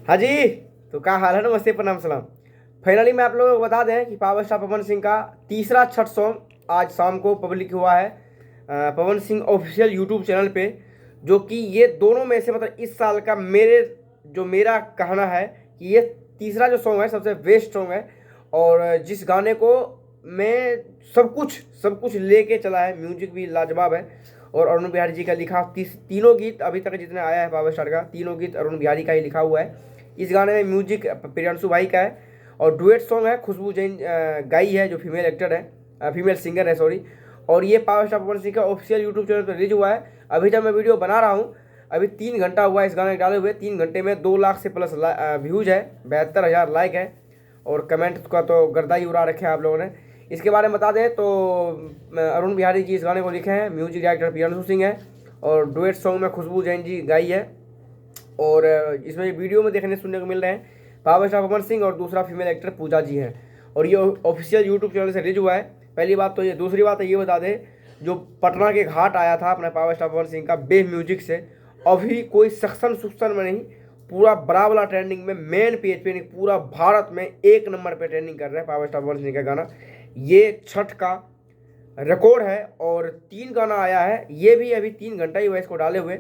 हाँ जी। तो क्या हाल है? नमस्ते, प्रणाम, सलाम। फाइनली मैं आप लोगों को बता दें कि पावर स्टार पवन सिंह का तीसरा छठ सॉन्ग आज शाम को पब्लिक हुआ है Pawan Singh official YouTube channel पे। जो कि ये दोनों में से मतलब इस साल का मेरा कहना है कि ये तीसरा जो सॉन्ग है सबसे बेस्ट सॉन्ग है। और जिस गाने को मैं सब कुछ लेके चला है, म्यूजिक भी लाजवाब है। और अरुण बिहारी जी का लिखा तीनों गीत अभी तक जितने आया है पावर स्टार का, तीनों गीत अरुण बिहारी का ही लिखा हुआ है। इस गाने में म्यूजिक प्रियांशु भाई का है और डुएट सॉन्ग है खुशबू जैन गाई है, जो फीमेल एक्टर है, फीमेल सिंगर है, सॉरी। और ये पावर स्टार पवन सिंह का ऑफिशियल यूट्यूब चैनल पर रिलीज हुआ है। अभी जब मैं वीडियो बना रहा हूँ, अभी 3 घंटा हुआ है इस गाने डाले हुए। 3 घंटे में 2 लाख से प्लस व्यूज है, 72,000 लाइक है। और कमेंट का तो गर्दा ही उड़ा रखे हैं आप लोगों ने। इसके बारे में बता दें तो अरुण बिहारी जी इस गाने को लिखे हैं, म्यूजिक डायरेक्टर प्रियांशु सिंह है और डुएट सॉन्ग में खुशबू जैन जी गाई है। और इसमें वीडियो में देखने सुनने को मिल रहे हैं पावर स्टार पवन सिंह और दूसरा फीमेल एक्टर पूजा जी हैं। और ये ऑफिशियल यूट्यूब चैनल से रिलीज हुआ है। पहली बात तो ये। दूसरी बात ये बता दें, जो पटना के घाट आया था अपने पावर स्टार पवन सिंह का बे म्यूजिक से, अभी कोई सेक्शन सुक्शन में नहीं, पूरा बड़ा वाला ट्रेंडिंग में, मेन पेज पे नहीं, पूरा भारत में 1 नंबर पे ट्रेंडिंग कर रहा है पावर स्टार पवन सिंह का गाना। ये छठ का रिकॉर्ड है और 3 गाना आया है। ये भी अभी 3 घंटा ही हुआ इसको डाले हुए।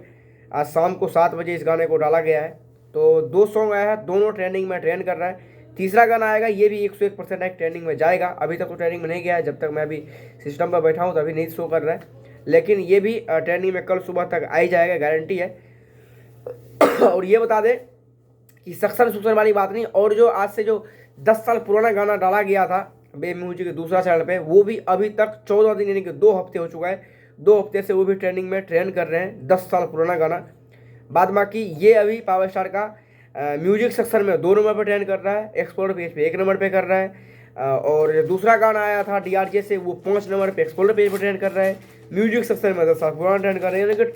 आज शाम को 7 बजे इस गाने को डाला गया है। तो 2 सॉन्ग आया है, दोनों ट्रेंडिंग में ट्रेंड कर रहा है। तीसरा गाना आएगा, ये भी 101% एक ट्रेंडिंग में जाएगा। अभी तक तो ट्रेंडिंग में नहीं गया है, जब तक मैं अभी सिस्टम पर बैठा हूँ तो अभी नहीं शो कर रहा है, लेकिन ये भी ट्रेंडिंग में कल सुबह तक आ ही जाएगा, गारंटी है। और ये बता दें कि सक्सन सुक्सन वाली बात नहीं। और जो आज से जो 10 साल पुराना गाना डाला गया था बे म्यूजिक के दूसरा चैनल पे, वो भी अभी तक 14 दिन यानी कि 2 हफ्ते हो चुका है। 2 हफ्ते से वो भी ट्रेंडिंग में ट्रेंड कर रहे हैं, 10 साल पुराना गाना। बाद बाकी ये अभी पावर स्टार का म्यूजिक सेक्शन में 2 नंबर पर ट्रेंड कर रहा है, एक्सप्लोर पेज पे 1 नंबर पे कर रहा है। और जो दूसरा गाना आया था DRJ से, वो 5 नंबर पे एक्सप्लोर पेज पर ट्रेंड कर रहा है। म्यूजिक सेक्शन में 10 साल पुराना ट्रेंड कर रहे हैं, यानी कि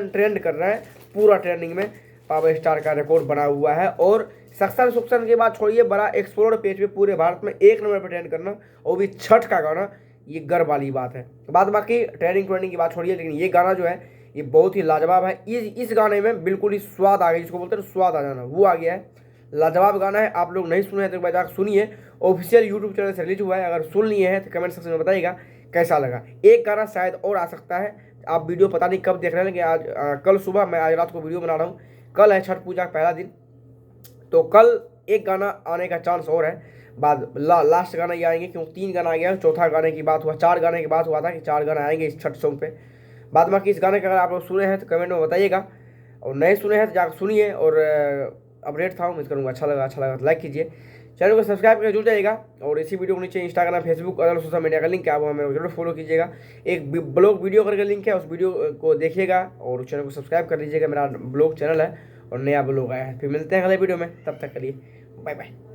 ट्रेंड कर रहा है पूरा ट्रेंडिंग में। पावर स्टार का रिकॉर्ड बना हुआ है। और सक्सन सुक्सन के बाद छोड़िए, बड़ा एक्सप्लोर पेज पे पूरे भारत में 1 नंबर पर ट्रेंड करना, वो भी छठ का गाना, ये गर्व वाली बात है। बाद बाकी ट्रेंडिंग की बात छोड़िए, लेकिन ये गाना जो है ये बहुत ही लाजवाब है। इस गाने में बिल्कुल ही स्वाद आ गया, जिसको बोलते हैं स्वाद आ जाना, वो आ गया है। लाजवाब गाना है। आप लोग नहीं सुने हैं तो एक बार सुनिए, ऑफिशियल यूट्यूब चैनल से रिलीज हुआ है। अगर सुन लिए हैं तो कमेंट सेक्शन में बताइएगा कैसा लगा। एक गाना शायद और आ सकता है, आप वीडियो पता नहीं कब देख रहे हैं, लेकिन आज कल सुबह, मैं आज रात को वीडियो बना रहा हूँ। कल है छठ पूजा का पहला दिन, तो कल एक गाना आने का चांस और है। बाद लास्ट गाना ये आएंगे, क्योंकि 3 गाना आ गया। चौथा गाने की बात हुआ, 4 गाने की बात हुआ था कि 4 गाना आएंगे इस छठ सॉन्ग पे। बाद बाकी इस गाने का अगर आप लोग सुने हैं तो कमेंट में बताइएगा, और नहीं सुने हैं तो जाकर सुनिए। और अपडेट था उम्मीद करूँगा अच्छा लगा तो लाइक कीजिए, चैनल को सब्सक्राइब करके जुड़ जाइएगा। और इसी वीडियो को नीचे Instagram, Facebook, other social media का लिंक है, आप हमें जरूर फॉलो कीजिएगा। एक ब्लॉग वीडियो करके लिंक है, उस वीडियो को देखिएगा और चैनल को सब्सक्राइब कर लीजिएगा। मेरा ब्लॉग चैनल है और नया ब्लॉग आया है। फिर मिलते हैं अगले वीडियो में, तब तक के लिए बाय बाय।